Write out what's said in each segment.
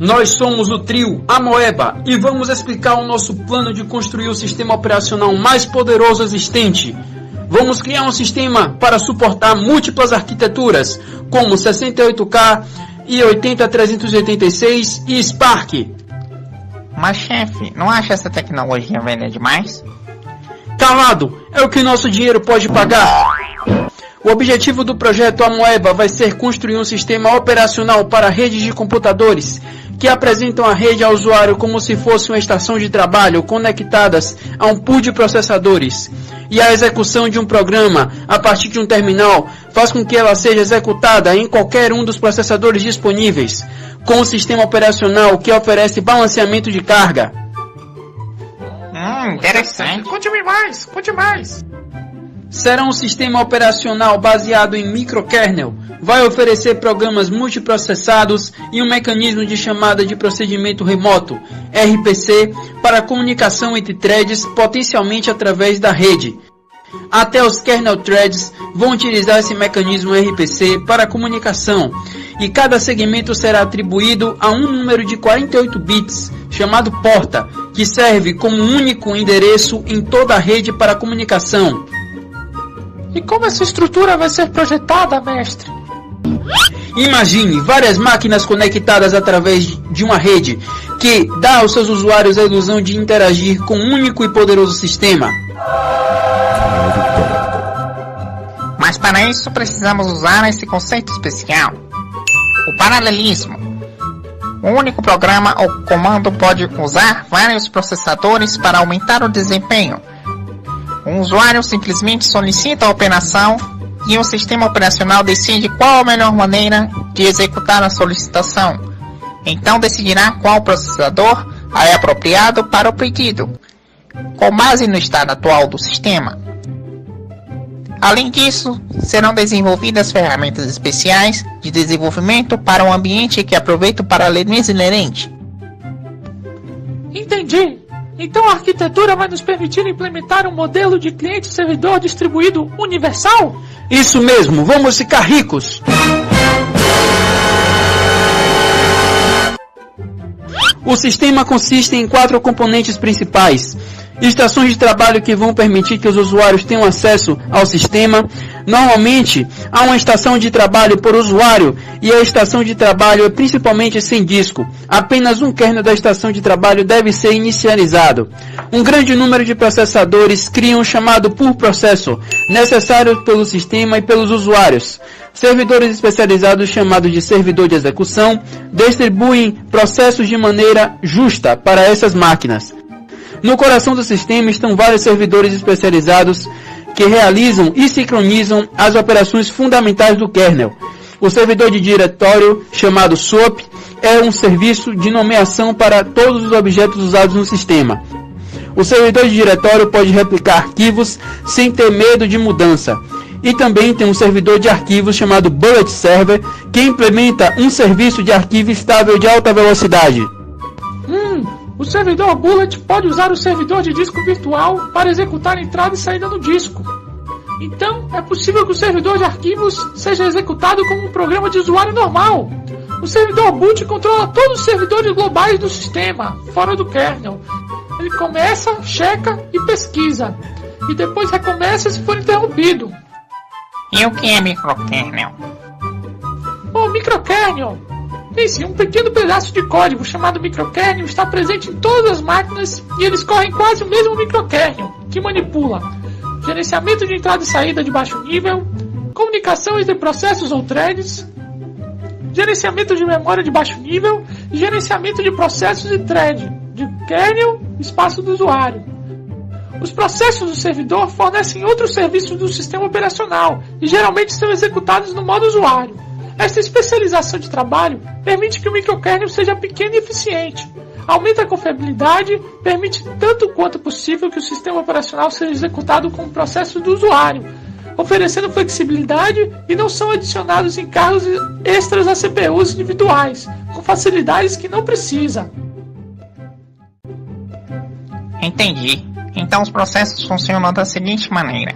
Nós somos o trio Amoeba e vamos explicar o nosso plano de construir o sistema operacional mais poderoso existente. Vamos criar um sistema para suportar múltiplas arquiteturas, como 68K, i80-386 e Spark. Mas chefe, não acha essa tecnologia velha demais? Calado, é o que nosso dinheiro pode pagar. O objetivo do projeto Amoeba vai ser construir um sistema operacional para redes de computadores que apresentam a rede ao usuário como se fosse uma estação de trabalho conectadas a um pool de processadores. E a execução de um programa a partir de um terminal faz com que ela seja executada em qualquer um dos processadores disponíveis, com um sistema operacional que oferece balanceamento de carga. Interessante. Conte mais. Será um sistema operacional baseado em microkernel, vai oferecer programas multiprocessados e um mecanismo de chamada de procedimento remoto, RPC, para comunicação entre threads potencialmente através da rede. Até os kernel threads vão utilizar esse mecanismo RPC para comunicação, e cada segmento será atribuído a um número de 48 bits, chamado porta, que serve como único endereço em toda a rede para comunicação. E como essa estrutura vai ser projetada, mestre? Imagine várias máquinas conectadas através de uma rede que dá aos seus usuários a ilusão de interagir com um único e poderoso sistema. Mas para isso precisamos usar esse conceito especial, o paralelismo. Um único programa ou comando pode usar vários processadores para aumentar o desempenho. Um usuário simplesmente solicita a operação e o sistema operacional decide qual a melhor maneira de executar a solicitação. Então decidirá qual processador é apropriado para o pedido, com base no estado atual do sistema. Além disso, serão desenvolvidas ferramentas especiais de desenvolvimento para um ambiente que aproveita o paralelismo inerente. Entendi. Então a arquitetura vai nos permitir implementar um modelo de cliente-servidor distribuído universal? Isso mesmo, vamos ficar ricos! O sistema consiste em 4 componentes principais. Estações de trabalho que vão permitir que os usuários tenham acesso ao sistema. Normalmente, há uma estação de trabalho por usuário e a estação de trabalho é principalmente sem disco. Apenas um kernel da estação de trabalho deve ser inicializado. Um grande número de processadores criam o chamado pool processor, necessário pelo sistema e pelos usuários. Servidores especializados, chamados de servidor de execução, distribuem processos de maneira justa para essas máquinas. No coração do sistema estão vários servidores especializados que realizam e sincronizam as operações fundamentais do kernel. O servidor de diretório, chamado SOAP, é um serviço de nomeação para todos os objetos usados no sistema. O servidor de diretório pode replicar arquivos sem ter medo de mudança. E também tem um servidor de arquivos chamado Bullet Server, que implementa um serviço de arquivo estável de alta velocidade. O servidor Bullet pode usar o servidor de disco virtual para executar entrada e saída no disco. Então, é possível que o servidor de arquivos seja executado como um programa de usuário normal. O servidor boot controla todos os servidores globais do sistema, fora do kernel. Ele começa, checa e pesquisa, e depois recomeça se for interrompido. E o que é microkernel? O microkernel, pense, um pequeno pedaço de código chamado microkernel está presente em todas as máquinas e eles correm quase o mesmo microkernel, que manipula gerenciamento de entrada e saída de baixo nível, comunicação entre processos ou threads, gerenciamento de memória de baixo nível e gerenciamento de processos e thread, de kernel, espaço do usuário. Os processos do servidor fornecem outros serviços do sistema operacional e geralmente são executados no modo usuário. Esta especialização de trabalho permite que o microkernel seja pequeno e eficiente. Aumenta a confiabilidade, permite tanto quanto possível que o sistema operacional seja executado com o processo do usuário, oferecendo flexibilidade e não são adicionados encargos extras a CPUs individuais, com facilidades que não precisa. Entendi. Então os processos funcionam da seguinte maneira.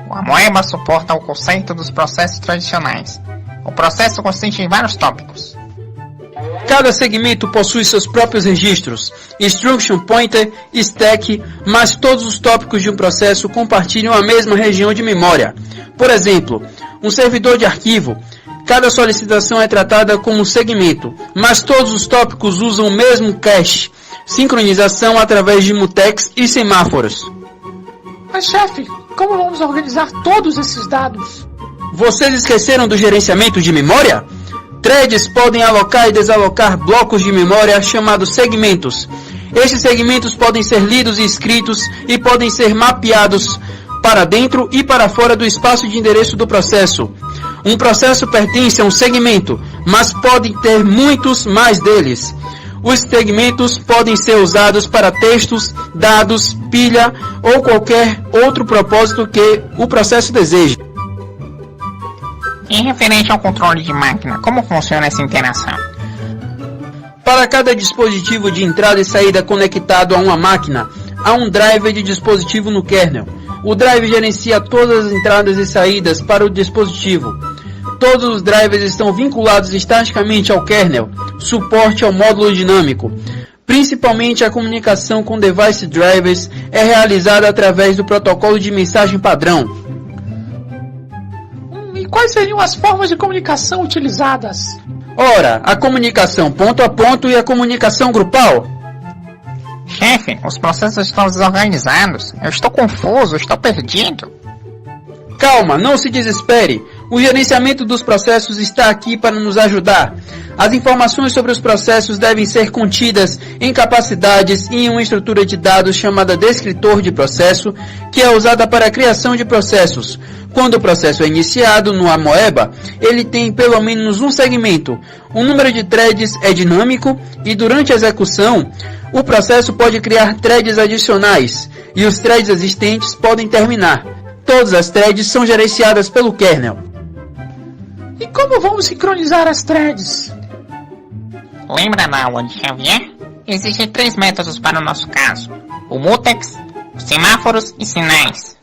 O Amoeba suporta o conceito dos processos tradicionais. O processo consiste em vários tópicos. Cada segmento possui seus próprios registros, instruction pointer, stack, mas todos os tópicos de um processo compartilham a mesma região de memória. Por exemplo, um servidor de arquivo. Cada solicitação é tratada como um segmento, mas todos os tópicos usam o mesmo cache. Sincronização através de mutex e semáforos. Mas chefe, como vamos organizar todos esses dados? Vocês esqueceram do gerenciamento de memória? Threads podem alocar e desalocar blocos de memória chamados segmentos. Estes segmentos podem ser lidos e escritos e podem ser mapeados para dentro e para fora do espaço de endereço do processo. Um processo pertence a um segmento, mas podem ter muitos mais deles. Os segmentos podem ser usados para textos, dados, pilha ou qualquer outro propósito que o processo deseje. E referente ao controle de máquina, como funciona essa interação? Para cada dispositivo de entrada e saída conectado a uma máquina, há um driver de dispositivo no kernel. O driver gerencia todas as entradas e saídas para o dispositivo. Todos os drivers estão vinculados estaticamente ao kernel, suporte ao módulo dinâmico. Principalmente a comunicação com device drivers é realizada através do protocolo de mensagem padrão. E quais seriam as formas de comunicação utilizadas? Ora, a comunicação ponto a ponto e a comunicação grupal. Chefe, os processos estão desorganizados. Eu estou confuso, estou perdido. Calma, não se desespere. O gerenciamento dos processos está aqui para nos ajudar. As informações sobre os processos devem ser contidas em capacidades e em uma estrutura de dados chamada descritor de processo, que é usada para a criação de processos. Quando o processo é iniciado no Amoeba, ele tem pelo menos um segmento. O número de threads é dinâmico e durante a execução, o processo pode criar threads adicionais e os threads existentes podem terminar. Todas as threads são gerenciadas pelo kernel. E como vamos sincronizar as threads? Lembra da aula de Xavier? Existem 3 métodos para o nosso caso: o mutex, os semáforos e sinais.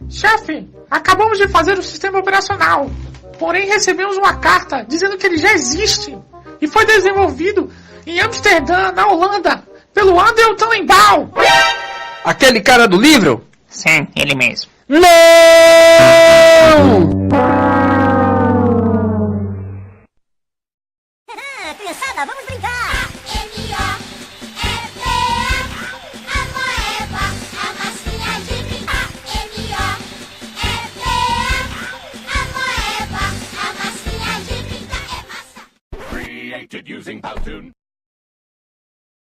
Chefe, acabamos de fazer o sistema operacional. Porém recebemos uma carta dizendo que ele já existe e foi desenvolvido em Amsterdã, na Holanda, pelo Andrew Tannenbaum. Aquele cara do livro? Sim, ele mesmo. Não! Criançada, vamos brincar! A moeba, a massinha de brincar. A moeba, a massinha de brincar é massa. Created using Powtoon.